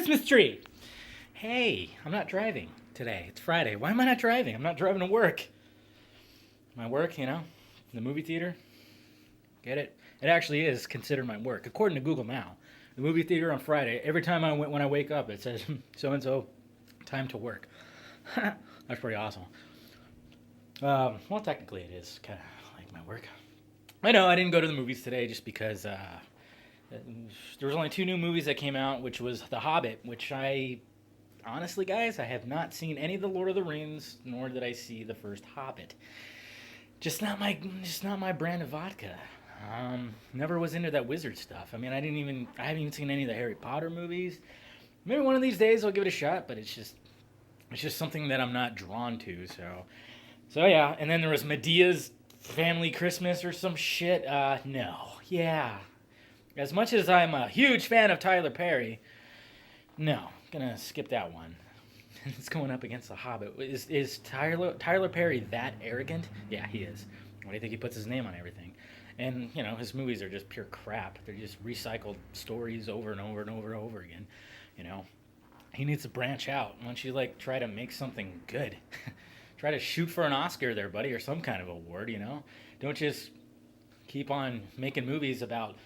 Christmas tree. Hey, I'm not driving today. It's Friday. Why am I not driving? I'm not driving to work. My work, the movie theater. Get it? It actually is considered my work, according to Google Now. The movie theater on Friday. Every time when I wake up, it says so and so, time to work. That's pretty awesome. Well, technically, it is kind of like my work. I know I didn't go to the movies today just because there was only two new movies that came out, which was The Hobbit, which honestly, guys, I have not seen any of the Lord of the Rings, nor did I see the first Hobbit. Just not my brand of vodka. Never was into that wizard stuff. I mean, I haven't even seen any of the Harry Potter movies. Maybe one of these days I'll give it a shot, but it's just something that I'm not drawn to. So yeah. And then there was Medea's Family Christmas or some shit. No, yeah. As much as I'm a huge fan of Tyler Perry, no, gonna skip that one. It's going up against The Hobbit. Is Tyler Perry that arrogant? Yeah, he is. Why do you think he puts his name on everything? And his movies are just pure crap. They're just recycled stories over and over and over and over again. He needs to branch out. Why don't you try to make something good? Try to shoot for an Oscar there, buddy, or some kind of award. Don't just keep on making movies about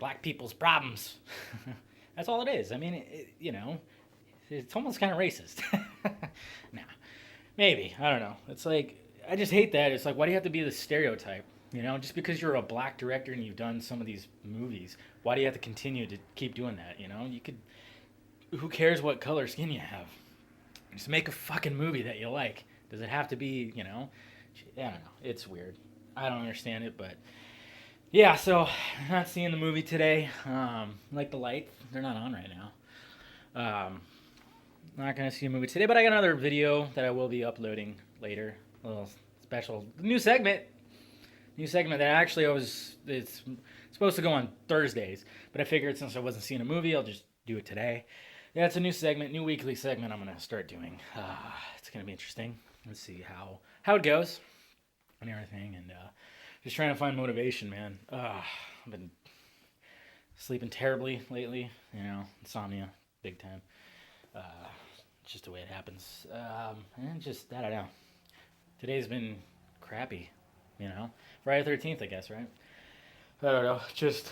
black people's problems. That's all it is. I mean, it's almost kind of racist. Nah, maybe. I don't know. It's like, I just hate that. It's like, why do you have to be the stereotype? Just because you're a black director and you've done some of these movies, why do you have to continue to keep doing that? You could, who cares what color skin you have? Just make a fucking movie that you like. Does it have to be, I don't know. It's weird. I don't understand it, but yeah, so not seeing the movie today. Like the light, they're not on right now. Not gonna see a movie today, but I got another video that I will be uploading later. A little special new segment. That actually it's supposed to go on Thursdays, but I figured since I wasn't seeing a movie, I'll just do it today. Yeah, it's a new segment, new weekly segment I'm gonna start doing. It's gonna be interesting. Let's see how it goes and everything, and just trying to find motivation, man. I've been sleeping terribly lately. Insomnia, big time. It's just the way it happens. And just, I don't know. Today's been crappy, Friday 13th, I guess, right? I don't know. Just,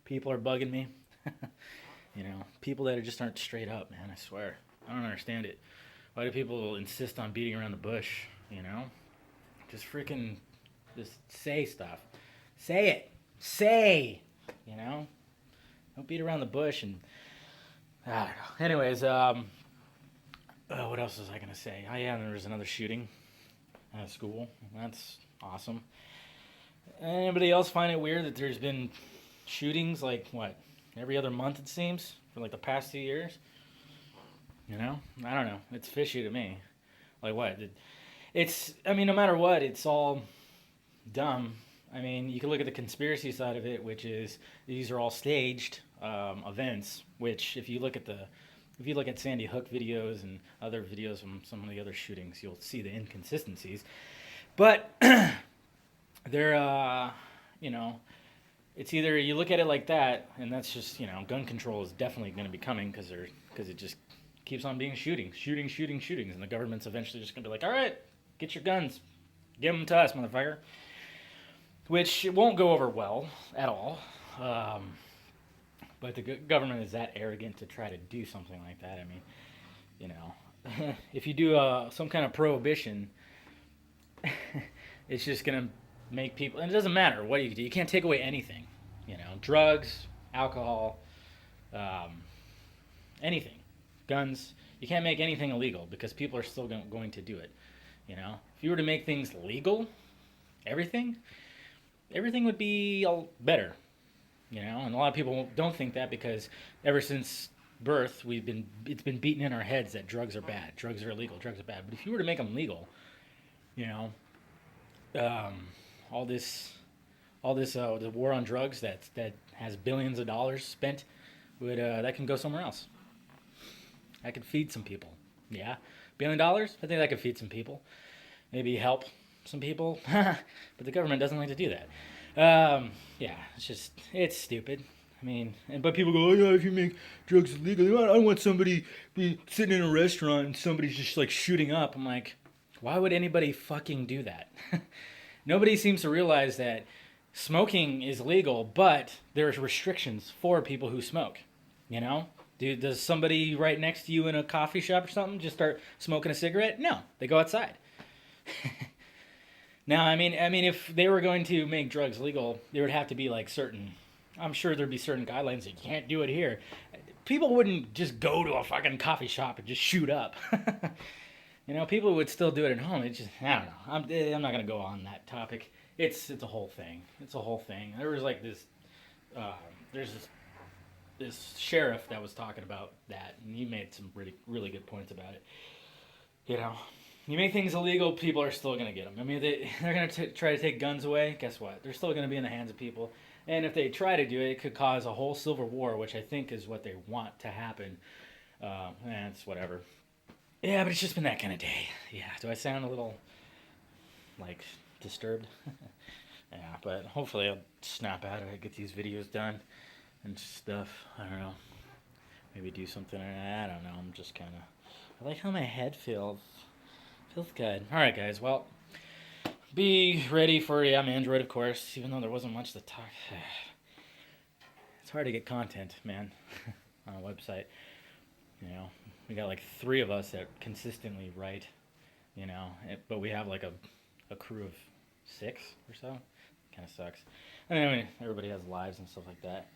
people are bugging me. People that just aren't straight up, man, I swear. I don't understand it. Why do people insist on beating around the bush, Just freaking, just say stuff. Say it. Say, Don't beat around the bush and, I don't know. Anyways, what else was I going to say? Oh, yeah, there was another shooting at school. That's awesome. Anybody else find it weird that there's been shootings, every other month, it seems, for, the past 2 years? I don't know. It's fishy to me. Like, what? No matter what, it's all dumb. I mean, you can look at the conspiracy side of it, which is these are all staged events. Which, if you look at Sandy Hook videos and other videos from some of the other shootings, you'll see the inconsistencies. But they're, it's either you look at it like that, and that's just gun control is definitely going to be coming because it just keeps on being shootings, and the government's eventually just going to be like, all right, get your guns, give them to us, motherfucker. Which it won't go over well at all. But the government is that arrogant to try to do something like that. I mean, if you do some kind of prohibition, it's just going to make people, and it doesn't matter what you do. You can't take away anything. Drugs, alcohol, anything. Guns. You can't make anything illegal because people are still going to do it. If you were to make things legal, everything would be better, and a lot of people don't think that because ever since birth it's been beaten in our heads that drugs are bad, drugs are illegal, drugs are bad. But if you were to make them legal, all this the war on drugs that has billions of dollars spent that can go somewhere else. That could feed some people. Yeah, $1 billion. I think that could feed some people, maybe help some people, but the government doesn't like to do that. Yeah, it's stupid. I mean, but people go, oh yeah, if you make drugs illegal, I don't want somebody be sitting in a restaurant and somebody's just like shooting up. I'm like, why would anybody fucking do that? Nobody seems to realize that smoking is legal, but there's restrictions for people who smoke. You know, does somebody right next to you in a coffee shop or something just start smoking a cigarette? No, they go outside. Now, I mean, if they were going to make drugs legal, there would have to be like certain. I'm sure there'd be certain guidelines that you can't do it here. People wouldn't just go to a fucking coffee shop and just shoot up. You know, people would still do it at home. It's just, I don't know. I'm not gonna go on that topic. It's a whole thing. It's a whole thing. There was like this. There's this sheriff that was talking about that, and he made some really good points about it. You know, you make things illegal, people are still gonna get them. I mean, they're gonna try to take guns away. Guess what? They're still gonna be in the hands of people. And if they try to do it, it could cause a whole civil war, which I think is what they want to happen. And it's whatever. Yeah, but it's just been that kind of day. Yeah, do I sound a little, like, disturbed? Yeah, but hopefully I'll snap out of it, get these videos done and stuff. I don't know. Maybe do something. I don't know. I'm just kind of. I like how my head feels. Feels good. All right, guys. Well, be ready for Android, of course. Even though there wasn't much to talk. It's hard to get content, man, on a website. You know, we got like 3 of us that consistently write. You know, but we have like a crew of 6 or so. Kind of sucks. I mean, everybody has lives and stuff like that.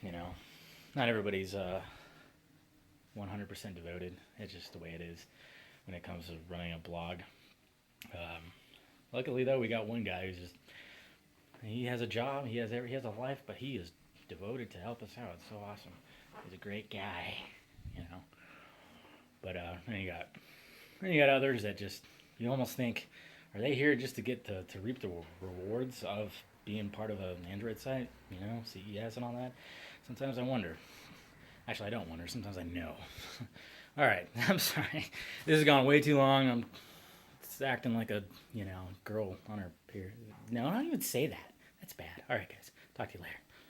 You know, not everybody's 100% devoted. It's just the way it is when it comes to running a blog. Luckily, though, we got one guy who's just, he has a job, he has a life, but he is devoted to help us out. It's so awesome. He's a great guy, you know. But then you got others that just, you almost think, are they here just to get to reap the rewards of being part of an Android site? You know, CES and all that. Sometimes I wonder. Actually, I don't wonder. Sometimes I know. All right, I'm sorry. This has gone way too long. I'm acting like a, girl on her period. No, I don't even say that. That's bad. All right, guys. Talk to you later.